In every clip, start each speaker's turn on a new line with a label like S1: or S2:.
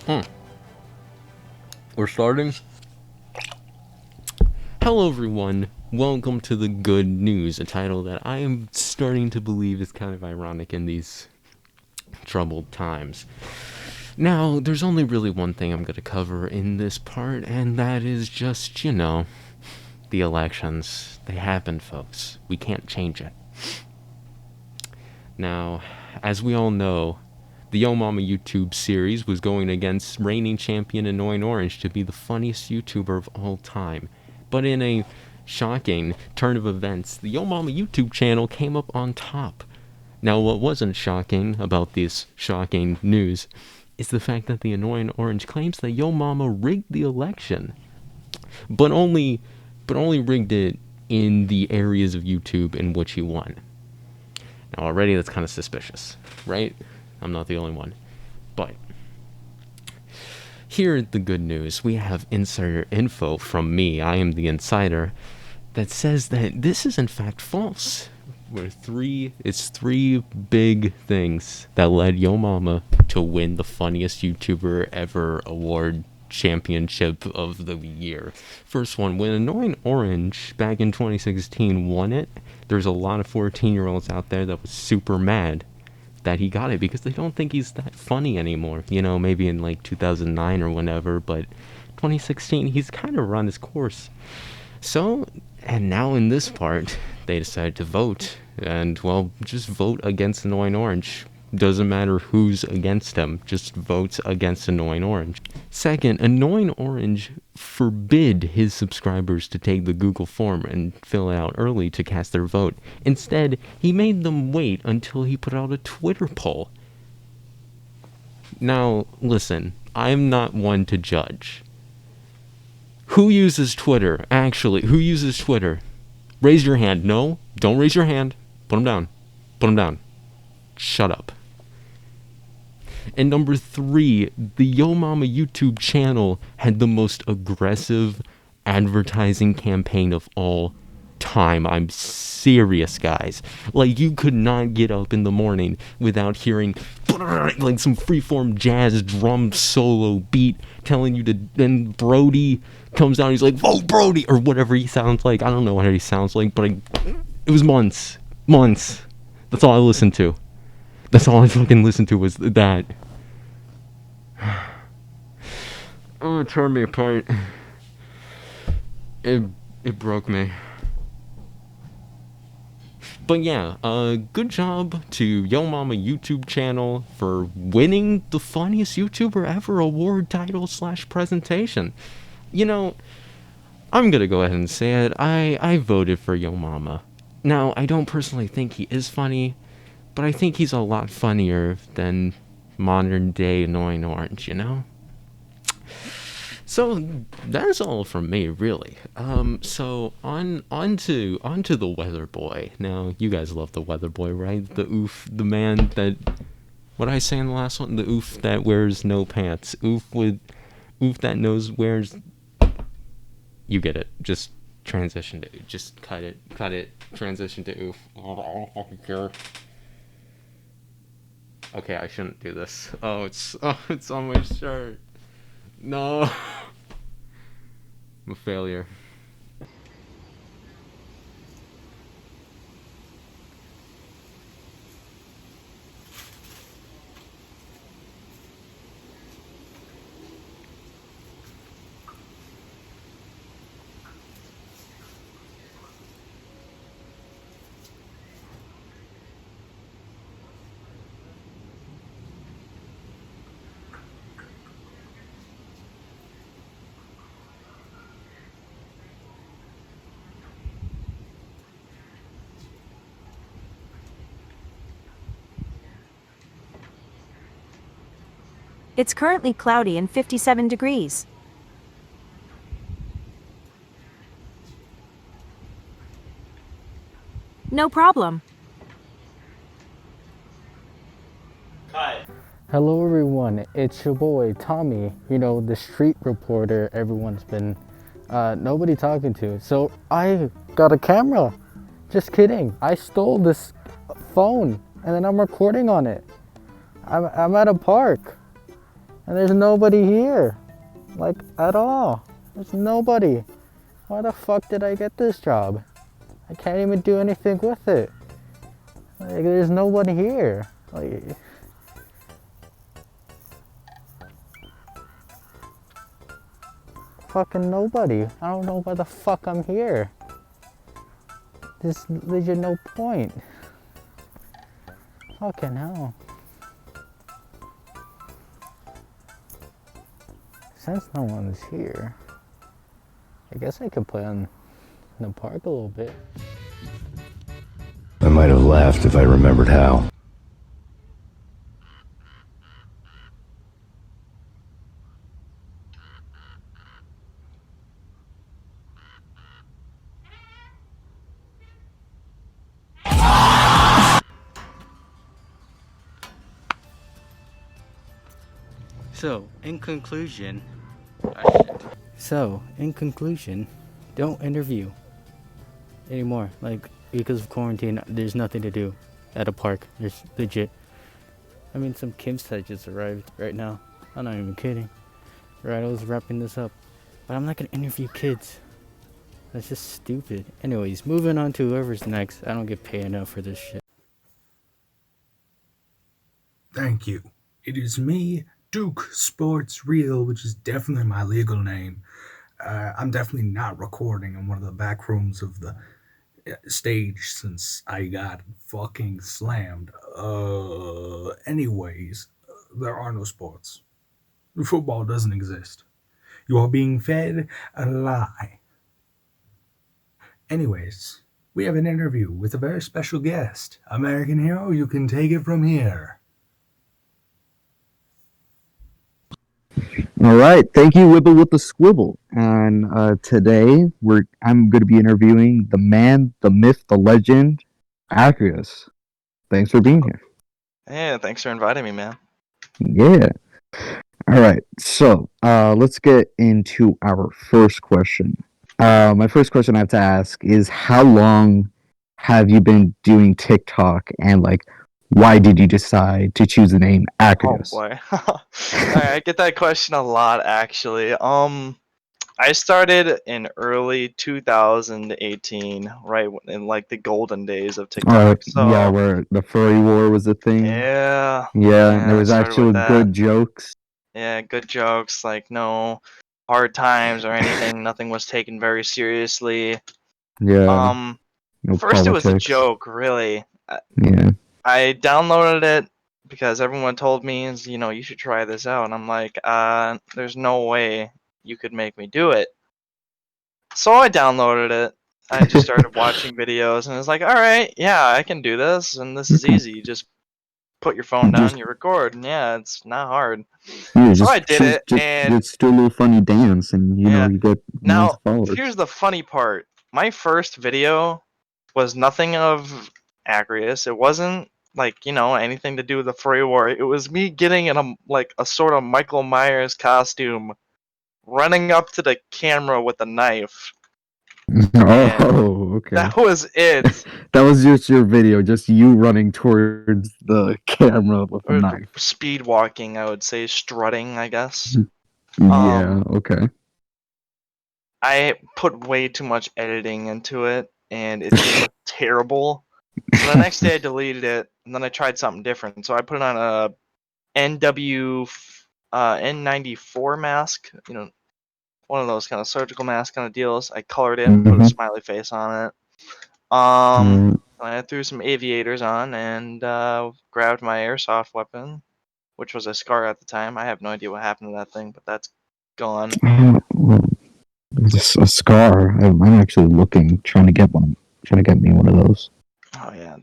S1: Mm. We're starting. Hello everyone, welcome to the good news, a title that I am starting to believe is kind of ironic in these troubled times. Now, there's only really one thing I'm going to cover in this part, and that is just, the elections. They happened, folks. We can't change it. Now, as we all know, the Yo Mama YouTube series was going against reigning champion Annoying Orange to be the funniest YouTuber of all time. But in a shocking turn of events, the Yo Mama YouTube channel came up on top. Now, what wasn't shocking about this shocking news is the fact that the Annoying Orange claims that Yo Mama rigged the election. But only rigged it in the areas of YouTube in which he won. Now, already that's kind of suspicious, right? I'm not the only one. But here at the good news, we have insider info from me, I am the insider, that says that this is in fact false. It's three big things that led Yo Mama to win the funniest YouTuber ever award championship of the year. First one, when Annoying Orange back in 2016 won it, there's a lot of 14-year-olds out there that was super mad that he got it because they don't think he's that funny anymore. Maybe in like 2009 or whenever, but 2016 he's kind of run his course. So, and now in this part, they decided to vote, and well, just vote against Annoying Orange. Doesn't matter who's against him, just votes against Annoying Orange. Second, Annoying Orange forbid his subscribers to take the Google form and fill it out early to cast their vote. Instead, he made them wait until he put out a Twitter poll. Now, listen, I'm not one to judge. Who uses Twitter? Actually, who uses Twitter? Raise your hand. No, don't raise your hand. Put them down. Put them down. Shut up. And number 3, the Yo Mama YouTube channel had the most aggressive advertising campaign of all time. I'm serious, guys. Like, you could not get up in the morning without hearing like some freeform jazz drum solo beat telling you to. Then Brody comes out and he's like, vote Brody, or whatever he sounds like. I don't know what he sounds like, but it was months. That's all I listened to. That's all I fucking listened to was that. Oh, it tore me apart. It broke me. But yeah, good job to Yo Mama YouTube channel for winning the funniest YouTuber ever award title / presentation. I'm gonna go ahead and say it. I voted for Yo Mama. Now, I don't personally think he is funny, but I think he's a lot funnier than modern day Annoying Orange, So that's all from me, really. So on to the Weather Boy. Now, you guys love the Weather Boy, right? The man that, what did I say in the last one? The oof that wears no pants. Oof that wears. You get it. Just transition to. Just cut it. Transition to oof. Okay, I shouldn't do this. It's on my shirt. No. I'm a failure.
S2: It's currently cloudy and 57 degrees. No problem.
S3: Cut.
S4: Hello everyone, it's your boy Tommy, the street reporter everyone's been nobody talking to. So I got a camera. Just kidding. I stole this phone and then I'm recording on it. I'm at a park And there's nobody here. Like, at all. There's nobody. Why the fuck did I get this job? I can't even do anything with it. Like, there's nobody here. Like, fucking nobody. I don't know why the fuck I'm here. There's legit no point. Fucking hell. Since no one's here, I guess I could play in the park a little bit.
S5: I might have laughed if I remembered how.
S4: So, in conclusion, don't interview anymore. Like, because of quarantine, there's nothing to do at a park. There's legit. I mean, some Kimstai just arrived right now. I'm not even kidding. Right, I was wrapping this up. But I'm not gonna interview kids. That's just stupid. Anyways, moving on to whoever's next. I don't get paid enough for this shit.
S6: Thank you. It is me, Duke Sports Real, which is definitely my legal name. I'm definitely not recording in one of the back rooms of the stage since I got fucking slammed. Anyways, there are no sports. Football doesn't exist. You are being fed a lie. Anyways, we have an interview with a very special guest. American Hero, you can take it from here.
S7: All right, thank you, Wibble with the Squibble. And today I'm going to be interviewing the man, the myth, the legend, Acrius. Thanks for being here.
S3: Yeah, thanks for inviting me, man.
S7: Yeah. All right, so let's get into our first question. My first question I have to ask is, how long have you been doing TikTok, and like, why did you decide to choose the name Acrius?
S3: Oh boy. I get that question a lot actually. I started in early 2018, right in like the golden days of TikTok.
S7: Yeah, where the furry war was a thing.
S3: Yeah,
S7: Yeah, there
S3: I
S7: was
S3: started with
S7: actually
S3: that.
S7: good jokes.
S3: Yeah, good jokes, like no hard times or anything. Nothing was taken very seriously.
S7: Yeah, no
S3: First it was a
S7: politics.
S3: joke, really.
S7: Yeah.
S3: I downloaded it because everyone told me, you should try this out. And I'm like, there's no way you could make me do it. So I downloaded it. I just started watching videos and it's like, all right, yeah, I can do this. And this is easy. You just put your phone down, you record. And yeah, it's not hard.
S7: Yeah,
S3: So I did it. And
S7: just do a little funny dance, and you know you get millions of followers.
S3: here's the funny part. My first video was nothing of Acrius. It wasn't like, anything to do with the furry war. It was me getting in a sort of Michael Myers costume, running up to the camera with a knife.
S7: Oh, okay.
S3: That was it.
S7: That was just your video, just you running towards the camera with a knife.
S3: Speed walking, I would say, strutting, I guess.
S7: Yeah, okay.
S3: I put way too much editing into it, and it just looked terrible. So the next day I deleted it, and then I tried something different. So I put it on a N94 mask, one of those kind of surgical mask kind of deals. I colored it, put a smiley face on it. I threw some aviators on and grabbed my airsoft weapon, which was a scar at the time. I have no idea what happened to that thing, but that's gone.
S7: Just a scar. I'm actually trying to get one. Trying to get me one of those.
S3: Oh yeah,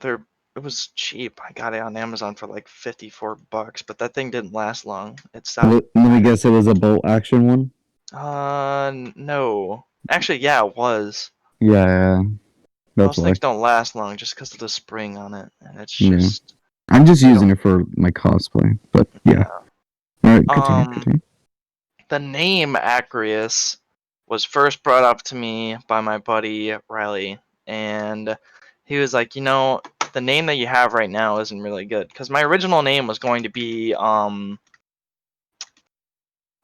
S3: it was cheap. I got it on Amazon for like $54, but that thing didn't last long. It stopped.
S7: Let me guess, it was a bolt action one?
S3: No. Actually, yeah, it was.
S7: Yeah.
S3: Most things don't last long just because of the spring on it, and it's
S7: Yeah.
S3: just.
S7: I'm just using it for my cosplay, but yeah. Alright, continue.
S3: The name Acrius was first brought up to me by my buddy Riley, and he was like, the name that you have right now isn't really good, because my original name was going to be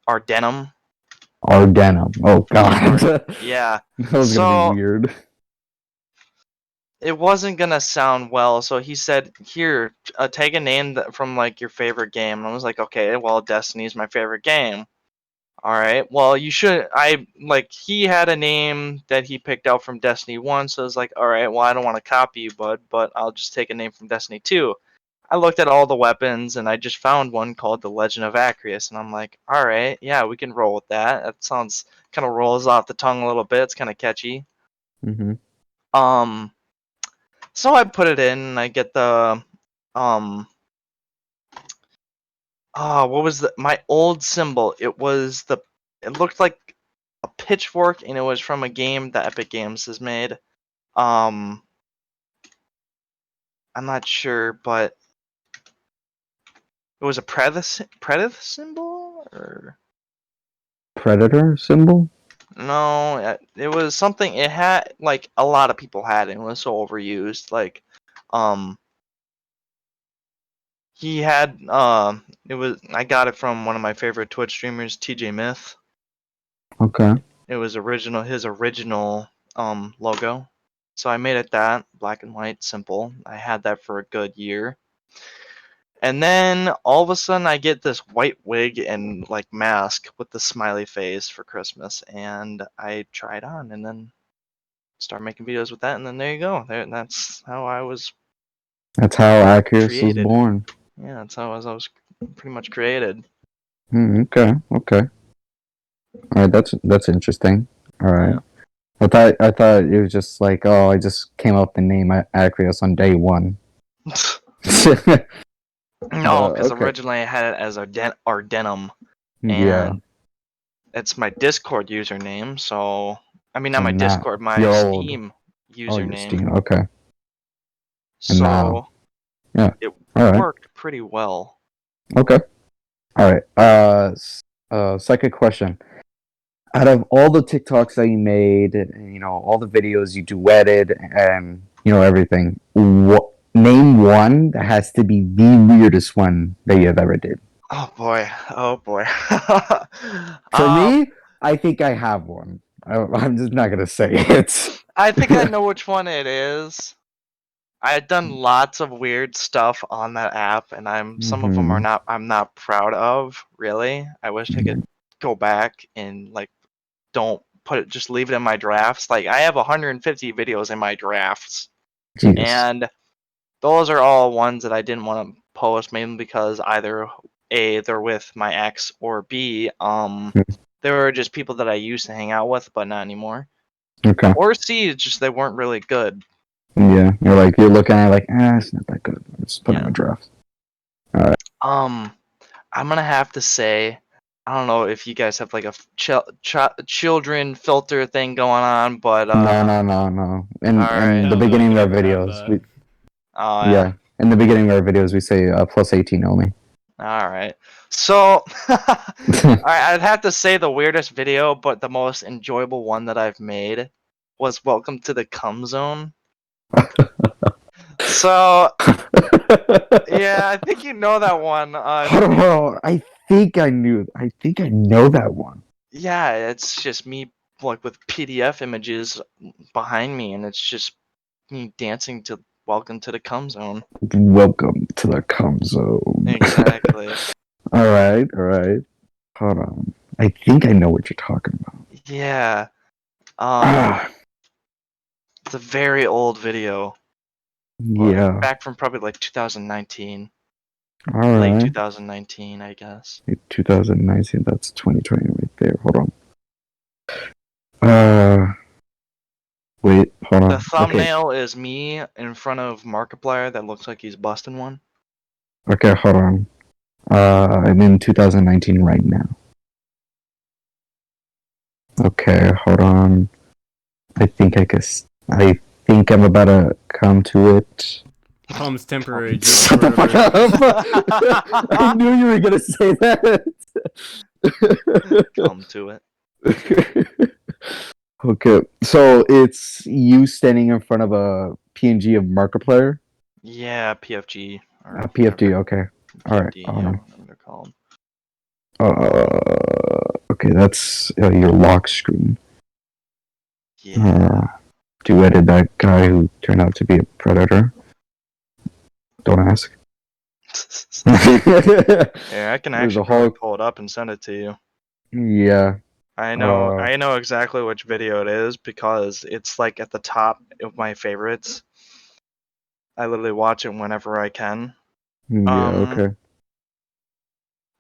S3: Ardenum.
S7: Ardenum. Oh god.
S3: Yeah.
S7: That was gonna
S3: So
S7: be weird.
S3: it wasn't gonna sound well, so he said, "Here, take a name from like your favorite game." And I was like, "Okay, well, Destiny's my favorite game." All right. Well, you should. He had a name that he picked out from Destiny 1, so I was like, all right, well, I don't want to copy you, bud, but I'll just take a name from Destiny 2. I looked at all the weapons and I just found one called the Legend of Acrius, and I'm like, all right, yeah, we can roll with that. That sounds kind of rolls off the tongue a little bit. It's kind of catchy.
S7: Mm-hmm.
S3: Um, so I put it in and I get the um what was my old symbol? It looked like a pitchfork, and it was from a game that Epic Games has made. Um, I'm not sure, but it was a Predath symbol, or
S7: Predator symbol?
S3: no? It was something. It had like a lot of people had it. It was so overused. Like, um, he had it was. I got it from one of my favorite Twitch streamers, TJ Myth.
S7: Okay.
S3: It was his original logo. So I made it that black and white, simple. I had that for a good year. And then all of a sudden I get this white wig and like mask with the smiley face for Christmas, and I try it on and then start making videos with that, and then there you go. That's how I was
S7: That's how Acrius was
S3: created.
S7: born.
S3: Yeah, that's how I was pretty much created.
S7: Okay. Okay. All right. That's interesting. All right.
S3: Yeah.
S7: I thought it was just like, oh, I just came up with the name Acrius on day one.
S3: No, because
S7: Okay.
S3: originally I had it as Ardenum,
S7: Yeah.
S3: and it's my Discord username. So I mean, not my
S7: And now
S3: Discord, my
S7: you're old.
S3: Steam
S7: Oh, your
S3: username.
S7: Steam. Okay. And now,
S3: So
S7: yeah.
S3: it
S7: All right.
S3: worked pretty well.
S7: Okay. All right. Second question. Out of all the TikToks that you made, all the videos you duetted and everything, name one that has to be the weirdest one that you have ever did.
S3: Oh boy. Oh boy.
S7: For
S3: um,
S7: me, I think I have one. I'm just not gonna say it.
S3: I think I know which one it is. I had done lots of weird stuff on that app, and some of them
S7: Hmm.
S3: I'm not proud of, really. I wish I could go back and like don't just leave it in my drafts. Like I have 150 videos in my drafts,
S7: Jesus.
S3: and those are all ones that I didn't want to post, mainly because either A, they're with my ex, or B, they were just people that I used to hang out with, but not anymore.
S7: Okay.
S3: Or C, it's just they weren't really good.
S7: Yeah. You're looking at it like, it's not that good. Let's put it in a draft.
S3: I'm gonna have to say, I don't know if you guys have like a children filter thing going on, but
S7: No. In
S3: alright.
S7: the
S8: Hell no,
S7: beginning
S8: you
S7: of our
S8: don't have
S7: videos,
S8: that.
S3: Oh yeah.
S7: yeah. In the beginning of our videos, we say plus 18 only.
S3: Alright. So I'd have to say the weirdest video, but the most enjoyable one that I've made was Welcome to the Cum Zone. So yeah, I think you know that one.
S7: Hold on. I think I know that one.
S3: Yeah, it's just me like with PDF images behind me, and it's just me dancing to Welcome to the Cum Zone.
S7: Welcome to the cum zone.
S3: Exactly.
S7: All right. Hold on. I think I know what you're talking about.
S3: Yeah.
S7: Ah,
S3: It's a very old video.
S7: yeah.
S3: Back from probably like 2019.
S7: All
S3: Late
S7: right.
S3: 2019, I guess.
S7: 2019. That's 2020 right there. Hold on. Wait. Hold
S3: The
S7: on. Okay.
S3: thumbnail is me in front of Markiplier that looks like he's busting one.
S7: Okay. Hold on. I'm in 2019 right now. Okay. Hold on. I think I'm about to come to it.
S8: Cum's temporary. Just
S7: Shut the fuck
S8: whatever.
S7: up! I knew you were gonna say that.
S3: Come to it.
S7: Okay, so it's you standing in front of a PNG of Markiplier.
S3: Yeah, PFG. Or
S7: PFD. Okay. All right.
S3: PFD, yeah, whatever they're called.
S7: Okay, that's your lock screen.
S3: Yeah.
S7: To edit that guy who turned out to be a predator. Don't ask.
S3: Yeah, I can
S7: There's
S3: actually
S7: a
S3: probably
S7: whole.
S3: pull it up and send it to you.
S7: Yeah.
S3: I know exactly which video it is because it's like at the top of my favorites. I literally watch it whenever I can.
S7: Yeah. Okay.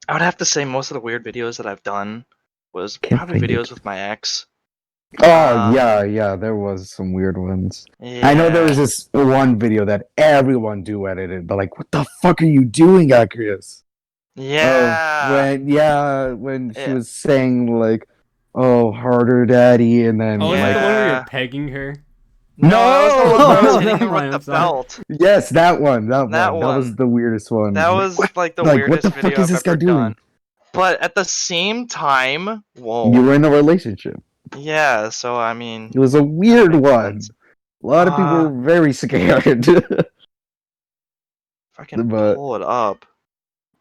S3: I would have to say most of the weird videos that I've done was
S7: Can't
S3: probably
S7: find
S3: videos
S7: it.
S3: with my ex.
S7: Oh yeah. There was some weird ones. I know there
S3: Yeah.
S7: was this one video that everyone do edited, but like, what the fuck are you doing, Acrius?
S3: Yeah.
S7: When she
S3: Yeah.
S7: was saying like, "Oh, harder, daddy," and then
S8: Oh, is that
S7: like,
S8: the one where you're
S3: Yeah.
S8: pegging her?
S3: No, that was the
S7: no,
S3: one where I was
S8: Oh,
S3: hitting
S8: never
S3: her with
S8: mind.
S3: the
S8: I'm sorry.
S3: belt.
S7: yes, that one,
S3: That
S7: that was
S3: one.
S7: the weirdest one.
S3: That
S7: Like,
S3: was like the
S7: like, what
S3: weirdest
S7: the fuck
S3: video
S7: is
S3: I've
S7: this guy
S3: ever
S7: doing?
S3: done. But at the same time,
S7: You
S3: whoa.
S7: were in a relationship.
S3: Yeah, so I mean,
S7: It was a
S3: that
S7: weird
S3: makes
S7: one.
S3: sense.
S7: A lot of people were very scared.
S3: If I can
S7: But
S3: pull it up.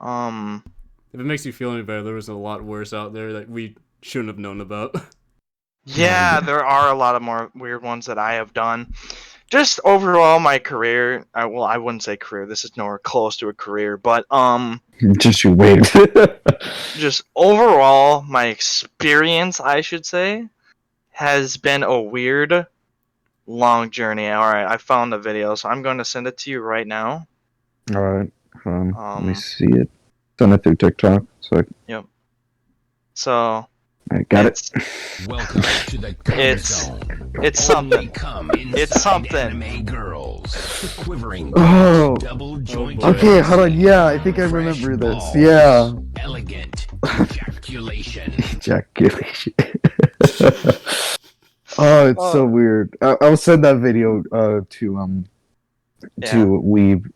S3: Um,
S8: If it makes you feel any better, there was a lot worse out there that we shouldn't have known about.
S3: yeah, there are a lot of more weird ones that I have done. Just overall, my career. Well, I wouldn't say career. This is nowhere close to a career, but
S7: just you wait.
S3: just overall, my experience, I should say, has been a weird, long journey. All right, I found the video, so I'm going to send it to you right now.
S7: All right, let me
S3: Um,
S7: see it. Send it through TikTok. So
S3: yep. So
S7: I got it.
S9: Welcome to the zone.
S3: It's something. It's something.
S9: Anime girls, quivering
S7: Oh.
S9: double joint.
S7: Okay, hold on. Yeah, I think I remember this. Yeah.
S9: Elegant ejaculation.
S7: Ejaculation. Oh, it's so weird. I'll send that video to Weeb.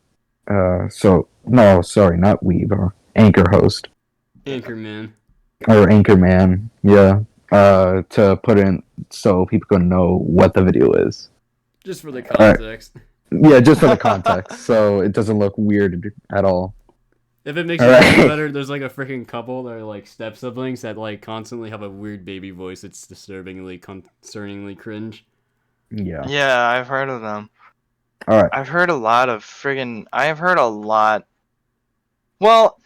S7: So no, sorry, not Weeb. Anchor host
S8: Anchorman.
S7: or Anchorman. Yeah. To put in so people can know what the video is.
S8: Just for the context.
S7: Yeah, just for the context, so it doesn't look weird at all.
S8: If it makes you feel better, there's like a freaking couple that are like step siblings that like constantly have a weird baby voice. It's disturbingly, concerningly cringe.
S7: Yeah.
S3: Yeah, I've heard of them.
S7: All right.
S3: I've heard a lot of friggin'. I've heard a lot. Well,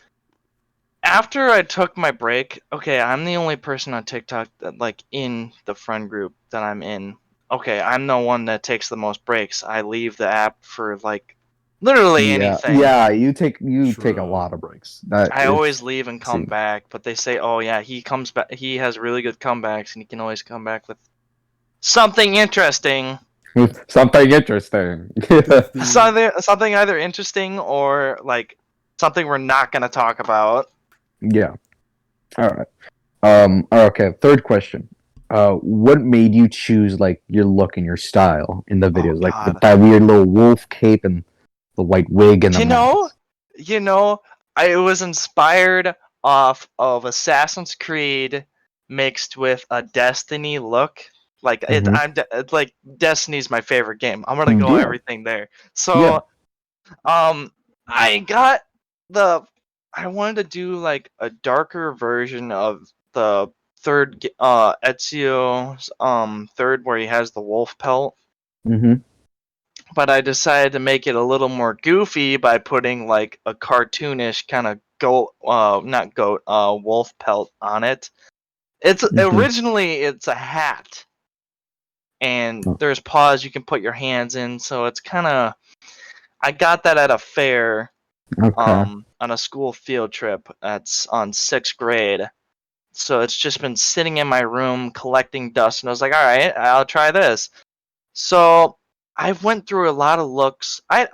S3: after I took my break, okay, I'm the only person on TikTok that like in the friend group that I'm in. Okay, I'm the one that takes the most breaks. I leave the app for like literally anything.
S7: Yeah, you take a
S8: True.
S7: lot of breaks.
S3: I always leave and come back, but they say, "Oh yeah, he comes back. He has really good comebacks, and he can always come back with something interesting."
S7: Something interesting.
S3: Something either interesting or like something we're not gonna talk about.
S7: Yeah. All right. Okay. Third question. What made you choose like your look and your style in the videos, like with that weird little wolf cape and the white wig and the mask?
S3: I was inspired off of Assassin's Creed mixed with a Destiny look. Like it's like Destiny's my favorite game. I'm gonna go everything there. So, I wanted to do like a darker version of the third Ezio's third where he has the wolf pelt.
S7: Mm-hmm.
S3: But I decided to make it a little more goofy by putting like a cartoonish kind of wolf pelt on it. It's originally it's a hat, and there's paws you can put your hands in, so it's kind of. I got that at a fair, on a school field trip. That's on 6th grade. So it's just been sitting in my room collecting dust, and I was like, all right, I'll try this. So I went through a lot of looks. I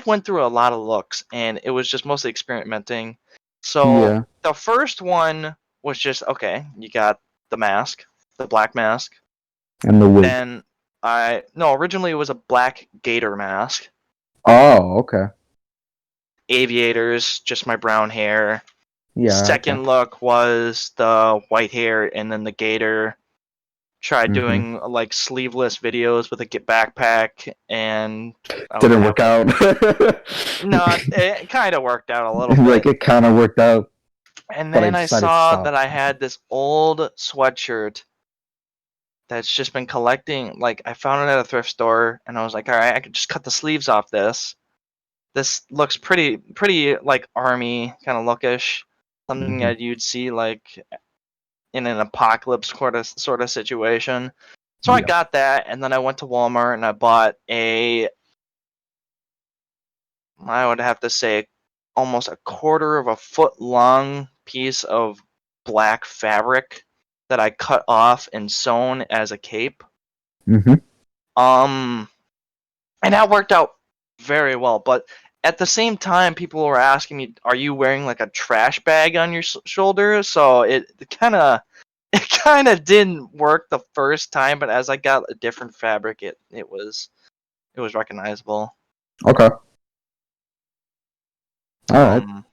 S3: went through a lot of looks, and it was just mostly experimenting. So the first one was just okay. You got the mask, the black mask,
S7: and the wig.
S3: Then originally it was a black gator mask.
S7: Oh, okay.
S3: Aviators, just my brown hair.
S7: Yeah.
S3: Second look was the white hair and then the gator. Tried doing like sleeveless videos with a backpack and
S7: didn't work out.
S3: No, it kind of worked out a little bit.
S7: Like it kind of worked out.
S3: And
S7: But I
S3: then I
S7: decided to
S3: saw
S7: stop.
S3: that I had this old sweatshirt that's just been collecting. Like, I found it at a thrift store, and I was like, all right, I could just cut the sleeves off this. This looks pretty like army kind of lookish, something
S7: Mhm.
S3: that you'd see like in an apocalypse sort of situation. So I
S7: Yeah.
S3: got that, and then I went to Walmart and I bought a, I would have to say, almost a quarter of a foot long piece of black fabric that I cut off and sewn as a cape.
S7: Mhm.
S3: Um, and that worked out very well. But at the same time, people were asking me, "Are you wearing like a trash bag on your shoulder?" So it kind of it kind of didn't work the first time, but as I got a different fabric, it was recognizable.
S7: Okay. All right.
S3: Um,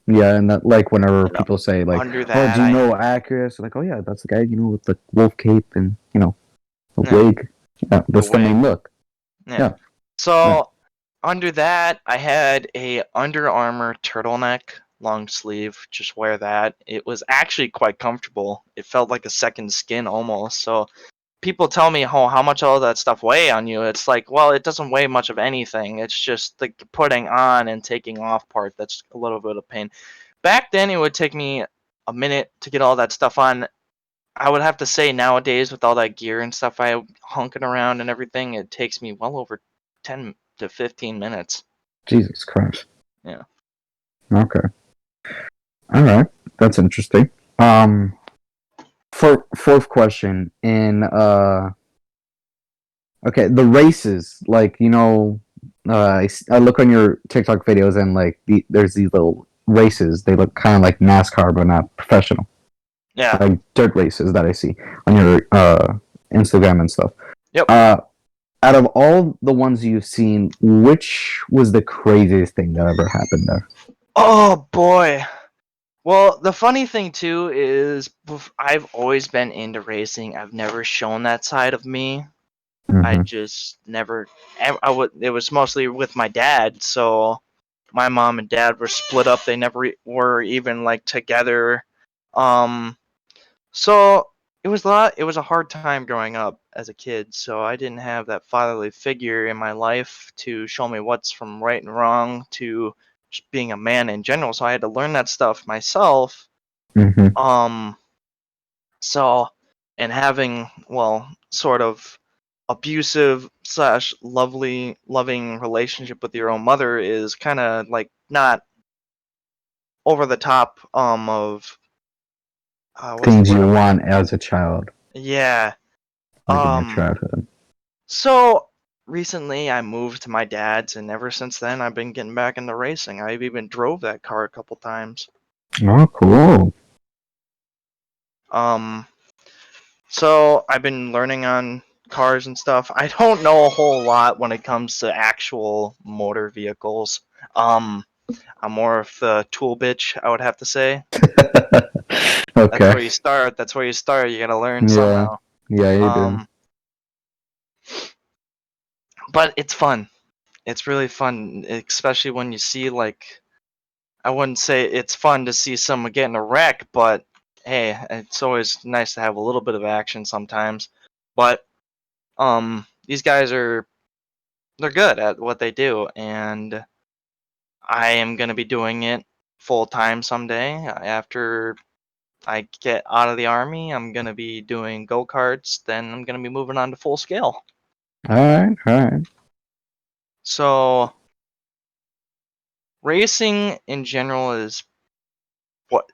S7: Yeah, and that, like whenever
S3: and
S7: people say like,
S3: under
S7: "Oh,
S3: that,
S7: do you know Acrius?" Like, "Oh yeah, that's the guy, with the wolf cape and the
S3: yeah,
S7: wig." Yeah,
S3: the
S7: that's the
S3: wig.
S7: main look.
S3: Yeah.
S7: Yeah.
S3: So under that, I had a Under Armour turtleneck, long sleeve. Just wear that. It was actually quite comfortable. It felt like a second skin almost. So people tell me, "Oh, how much all that stuff weigh on you?" It's like, well, it doesn't weigh much of anything. It's just the putting on and taking off part that's a little bit of pain. Back then, it would take me a minute to get all that stuff on. I would have to say nowadays, with all that gear and stuff I have hunking around and everything, it takes me well over 10 to 15 minutes.
S7: Jesus Christ.
S3: Yeah.
S7: Okay. All right. That's interesting. For fourth question in okay, the races, like I look on your TikTok videos and like there's these little races. They look kind of like NASCAR but not professional.
S3: Yeah.
S7: Like dirt races that I see on your Instagram and stuff.
S3: Yep.
S7: Out of all the ones you've seen, which was the craziest thing that ever happened there?
S3: Oh boy. Well, the funny thing too is I've always been into racing. I've never shown that side of me. I
S7: Mm-hmm.
S3: just never. I would. It was mostly with my dad. So my mom and dad were split up. They never were even like together. Um. So it was a lot. It was a hard time growing up as a kid. So I didn't have that fatherly figure in my life to show me what's from right and wrong to just being a man in general. So I had to learn that stuff myself.
S7: Mm-hmm.
S3: Um. So, and having, well, sort of abusive slash loving relationship with your own mother is kind of like not over the top of what's the
S7: Things
S3: word
S7: you
S3: I'm looking
S7: want as a child,
S3: yeah.
S7: like in your
S3: um
S7: childhood.
S3: so recently I moved to my dad's, and ever since then I've been getting back into racing. I've even drove that car a couple times.
S7: Oh, cool.
S3: um So I've been learning on cars and stuff. I don't know a whole lot when it comes to actual motor vehicles. Um, I'm more of the tool bitch, I would have to say. That's
S7: Okay.
S3: where you start. That's where you start. You gotta learn
S7: Yeah.
S3: somehow.
S7: Yeah, you do.
S3: Um, but it's fun. It's really fun, especially when you see like, I wouldn't say it's fun to see someone get in a wreck, but hey, it's always nice to have a little bit of action sometimes. But these guys are, they're good at what they do, and I am going to be doing it full time someday. After I get out of the army, I'm going to be doing go karts. Then I'm going to be moving on to full scale.
S7: All right. All right.
S3: So racing in general is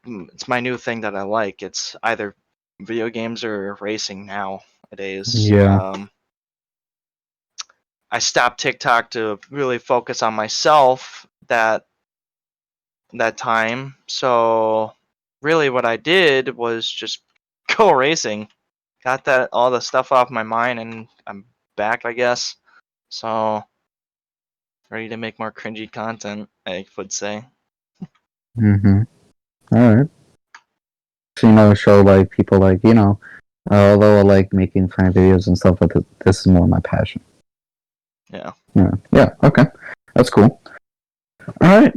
S3: it's my new thing that I like. It's either video games or racing nowadays.
S7: Yeah.
S3: I stopped TikTok to really focus on myself that time. So really what I did was just go racing. Got that all the stuff off my mind, and I'm back, I guess. So ready to make more cringy content, I would say.
S7: Mm-hmm. All right. So, show like people like although I like making fun videos and stuff, but this is more my passion.
S3: Yeah.
S7: Yeah. Yeah. Okay. That's cool. All right.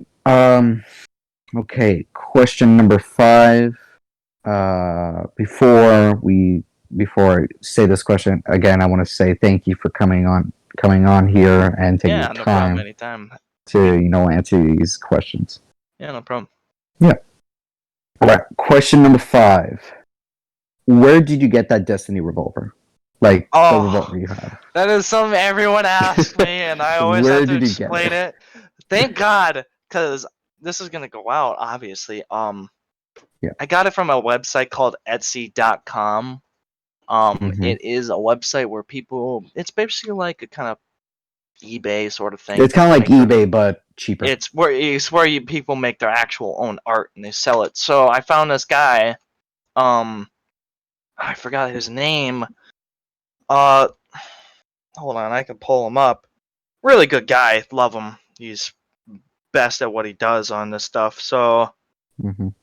S7: Okay, question number 5. Before I say this question again, I want to say thank you for coming on here and taking
S3: Yeah,
S7: the
S3: no problem.
S7: time
S3: Anytime.
S7: to answer these questions.
S3: Yeah, no problem.
S7: Yeah. All right. Question number 5. Where did you get that Destiny revolver? Like the revolver
S3: Oh,
S7: you have.
S3: that is something everyone asks me, and I always
S7: Where
S3: have to
S7: did you get
S3: explain
S7: it?
S3: it. Thank God, because this is gonna go out, obviously.
S7: Yeah.
S3: I got it from a website called Etsy.com.
S7: Mhm.
S3: It is a website where people. It's basically like a kind of eBay sort of thing.
S7: It's kind
S3: People
S7: of like
S3: make their.
S7: eBay but cheaper.
S3: It's where people make their actual own art and they sell it. So I found this guy. I forgot his name. Uh, Hold on, I can pull him up. Really good guy. Love him. He's best at what he does on this stuff. So,
S7: Mhm.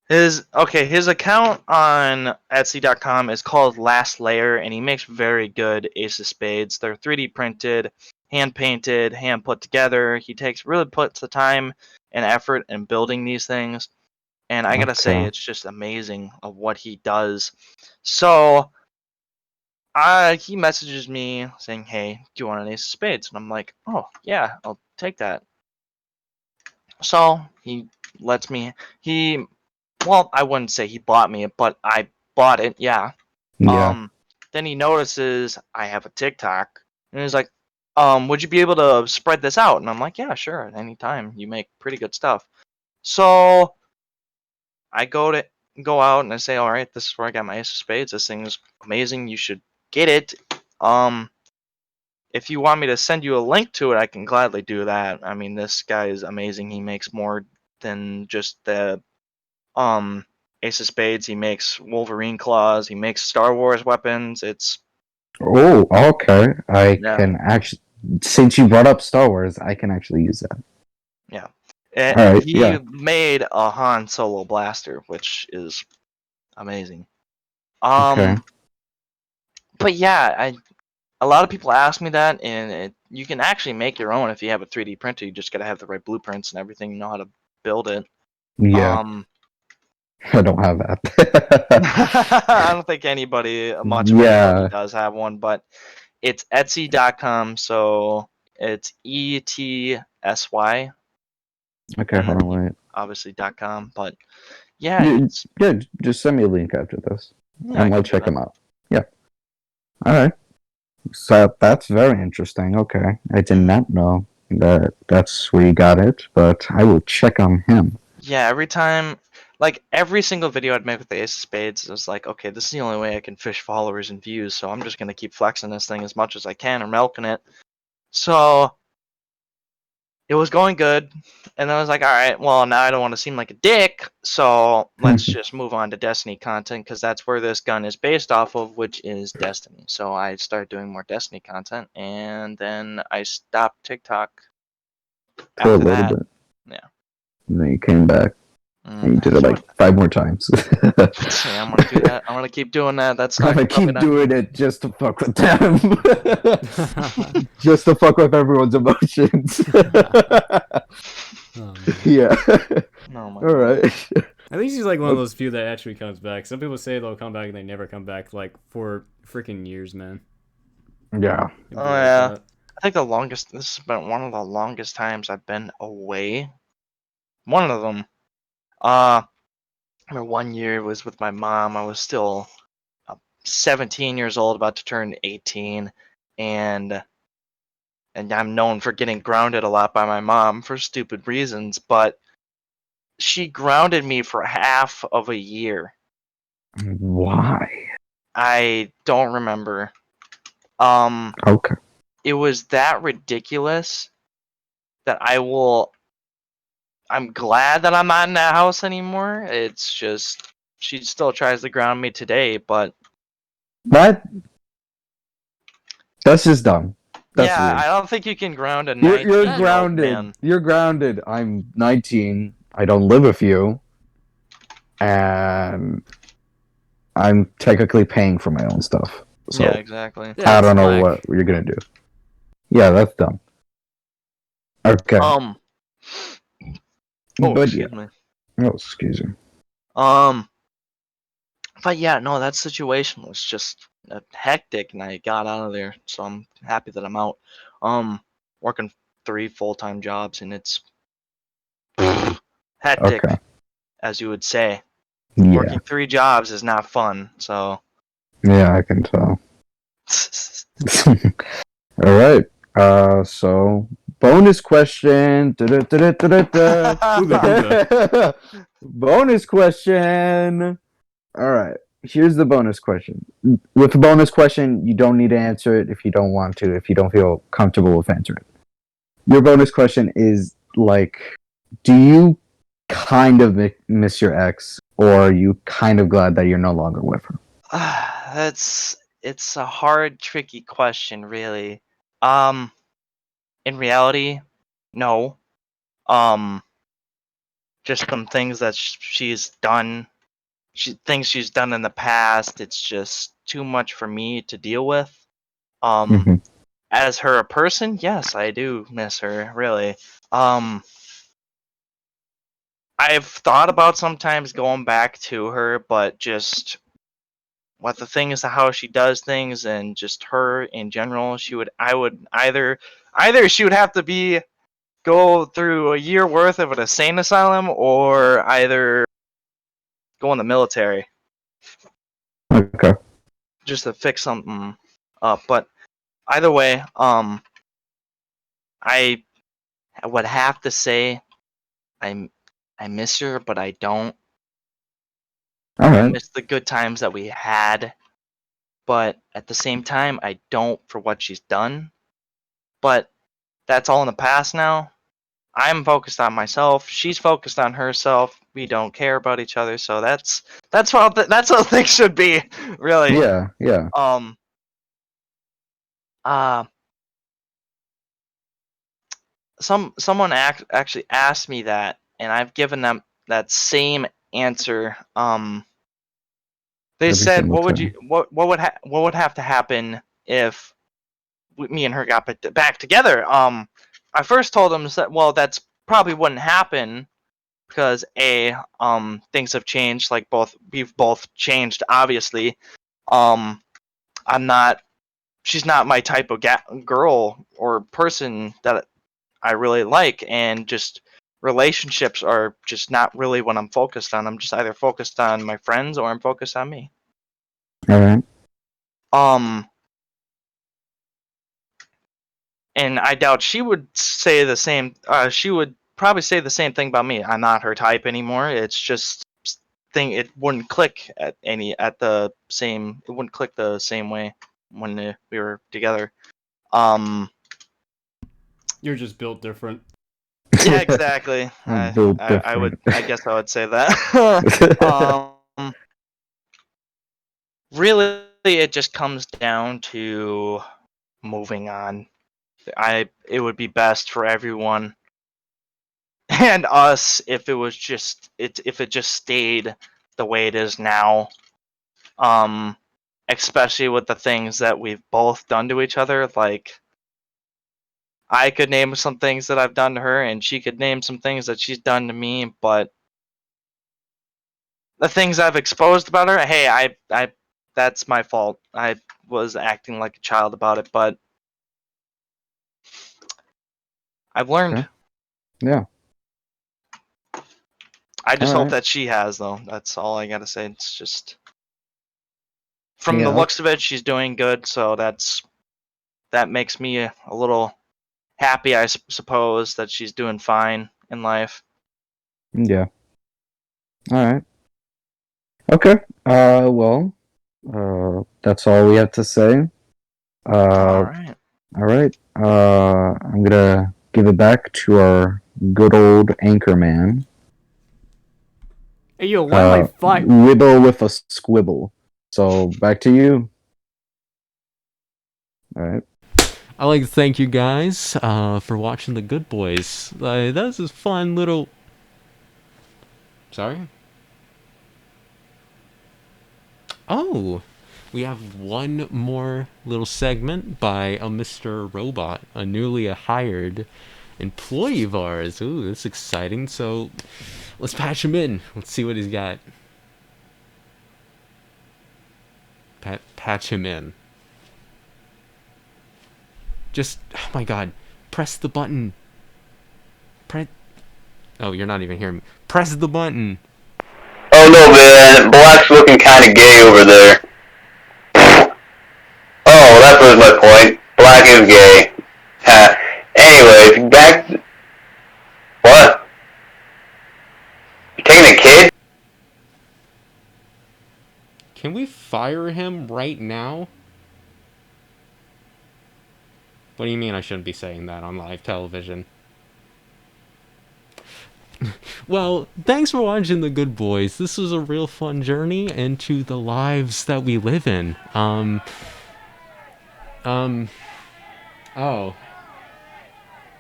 S3: his account on Etsy.com is called Last Layer, and he makes very good Ace of Spades. They're 3D printed, hand painted, hand put together. He really puts the time and effort in building these things, and I gotta say,
S7: Okay.
S3: it's just amazing of what he does. So he messages me saying, "Hey, do you want an Ace of Spades?" And I'm like, "Oh yeah, I'll take that." So he lets me. Well, I wouldn't say he bought me it, but I bought it. Yeah.
S7: Yeah.
S3: Then he notices I have a TikTok, and he's like, would you be able to spread this out?" And I'm like, "Yeah, sure, anytime. You make pretty good stuff." So I go out and I say, "All right, this is where I got my Ace of Spades. This thing is amazing. You should get it. Um, if you want me to send you a link to it, I can gladly do that. I mean, this guy is amazing. He makes more than just the um Ace of Spades. He makes Wolverine claws. He makes Star Wars weapons. It's
S7: Oh, okay. I
S3: yeah,
S7: can actually, since you brought up Star Wars, I can actually use that.
S3: yeah.
S7: All right.
S3: He
S7: Yeah.
S3: made a Han Solo blaster, which is amazing.
S7: Okay.
S3: But yeah, a lot of people ask me that, and you can actually make your own if you have a 3D printer. You just gotta have the right blueprints and everything. You know how to build it.
S7: Yeah.
S3: Um,
S7: I don't have that.
S3: I don't think much of anybody
S7: Yeah.
S3: does have one, but it's Etsy.com, so it's ETSY,
S7: Okay.
S3: and
S7: Hold
S3: then
S7: on. Wait.
S3: obviously .com. But yeah,
S7: Yeah,
S3: it's
S7: yeah. Just send me a link after this,
S3: yeah, I
S7: and I'll
S3: can do
S7: check
S3: that.
S7: them out. Yeah. All right. So that's very interesting. Okay. I did not know that that's where you got it, but I will check on him.
S3: Yeah, every time, like every single video I'd make with the Ace of Spades, it was like, okay, this is the only way I can fish followers and views, so I'm just gonna keep flexing this thing as much as I can or milking it. So it was going good, and I was like, all right, well, now I don't want to seem like a dick, so let's just move on to Destiny content because that's where this gun is based off of, which is Destiny. So I started doing more Destiny content, and then I stopped TikTok
S7: For a
S3: after
S7: little
S3: that.
S7: bit.
S3: Yeah.
S7: And then you came back and you did it like 5 more times.
S3: Yeah, I'm gonna do that. I'm gonna keep doing that. That's
S7: I'm
S3: not
S7: gonna
S3: probably
S7: keep
S3: not.
S7: doing it just to fuck with them. Just to fuck with everyone's emotions.
S8: Oh, man.
S7: Yeah.
S3: Oh my
S7: All
S3: god.
S7: right.
S8: At least he's like one of those few that actually comes back. Some people say they'll come back and they never come back, like for freaking years, man.
S7: Yeah.
S8: It'd be
S3: Oh
S8: like
S3: yeah.
S8: that.
S3: I think this has been one of the longest times I've been away. One of them. I remember one year was with my mom. I was still 17 years old, about to turn 18, and I'm known for getting grounded a lot by my mom for stupid reasons, but she grounded me for half of a year.
S7: Why?
S3: I don't remember. Um,
S7: Okay.
S3: it was that ridiculous that I'm glad that I'm not in that house anymore. It's just she still tries to ground me today, but
S7: That that's just dumb. That's
S3: yeah,
S7: weird.
S3: I don't think you can ground a
S7: You're
S3: 19-year-old
S7: grounded.
S3: man.
S7: You're grounded. I'm 19. I don't live with you, and I'm technically paying for my own stuff. So
S3: Yeah, exactly.
S8: Yeah,
S7: I
S8: it's
S7: don't know
S8: whack.
S7: what you're gonna do. Yeah, that's dumb. Okay.
S3: Oh,
S7: But yeah.
S3: excuse me.
S7: Oh, excuse me.
S3: But yeah, no, that situation was just hectic, and I got out of there, so I'm happy that I'm out. Working 3 full-time jobs, and it's hectic,
S7: Okay.
S3: as you would say.
S7: Yeah.
S3: Working 3 jobs is not fun, so.
S7: Yeah, I can tell. All right. So bonus question.
S8: Booga
S7: Bonus question. All right. Here's the bonus question. With the bonus question, you don't need to answer it if you don't want to, if you don't feel comfortable with answering it. Your bonus question is like, do you kind of miss your ex, or are you kind of glad that you're no longer with her?
S3: It's a hard, tricky question, really. Um, in reality, no. Um, just some things that she's done, things she's done in the past. It's just too much for me to deal with.
S7: Mm-hmm.
S3: As her a person, yes, I do miss her, really. Um, I've thought about sometimes going back to her, but just what the thing is, how she does things, and just her in general, I would either she would have to go through a year worth of an insane asylum, or either go in the military
S7: Okay.
S3: just to fix something up. But either way, I would have to say I miss her, but I don't.
S7: All
S3: I
S7: right.
S3: miss the good times that we had, but at the same time, I don't for what she's done. But that's all in the past now. I'm focused on myself. She's focused on herself. We don't care about each other, so that's how things should be, really.
S7: Yeah. Yeah.
S3: Um. Uh. Someone actually asked me that, and I've given them that same answer. They
S7: Every
S3: said,
S7: single
S3: "What would
S7: time.
S3: you what would have to happen if me and her got back together?" I first told them that, well, that's probably wouldn't happen because things have changed. Like we've both changed, obviously. Um, I'm not. She's not my type of girl or person that I really like, and just relationships are just not really what I'm focused on. I'm just either focused on my friends or I'm focused on me.
S7: All right.
S3: Um, and I doubt she would say the same. She would probably say the same thing about me. I'm not her type anymore. It's just it wouldn't click it wouldn't click the same way when we were together. Um,
S8: You're just built different.
S3: yeah, exactly.
S7: I'm built different.
S3: I guess I would say that. Really, it just comes down to moving on. It would be best for everyone and us if if it just stayed the way it is now. Um, especially with the things that we've both done to each other. Like, I could name some things that I've done to her, and she could name some things that she's done to me. But the things I've exposed about her, hey, that's my fault. I was acting like a child about it, but I've learned.
S7: Okay. Yeah.
S3: I just
S7: All
S3: hope
S7: right.
S3: that she has, though. That's all I gotta say. It's just from the
S7: Yeah.
S3: looks of it, she's doing good, so that makes me a little happy, I suppose, that she's doing fine in life.
S7: Yeah. All right. Okay. Well, that's all we have to say.
S3: All
S7: Uh,
S3: right.
S7: all right. I'm gonna give it back to our good old anchor man.
S8: Hey yo, why am I fight?
S7: Wibble with a squibble. So back to you. All right.
S1: I'd like to thank you guys for watching The Good Boys. That was a fun little. Sorry? Oh! We have one more little segment by a Mr. Robot, a newly hired Employee of ours. Ooh, that's exciting. So let's patch him in. Let's see what he's got. Patch him in. Just, oh my god. Press the button. Oh, you're not even hearing me. Press the button.
S10: Oh no, man. Black's looking kind of gay over there. Oh, that proves my point. Black is gay. Anyways, back. What? You taking a kid?
S1: Can we fire him right now? What do you mean I shouldn't be saying that on live television? Well, thanks for watching The Good Boys. This was a real fun journey into the lives that we live in.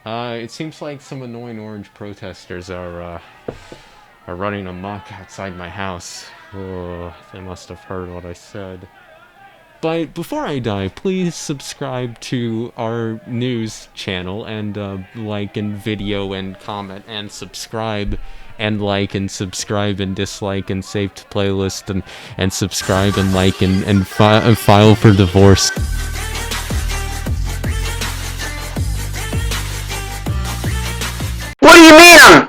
S1: It seems like some annoying orange protesters are running amok outside my house. Oh, they must have heard what I said. But before I die, please subscribe to our news channel and like and video and comment and subscribe and like and subscribe and dislike and save to playlist and subscribe and like and file for divorce.
S10: What do you mean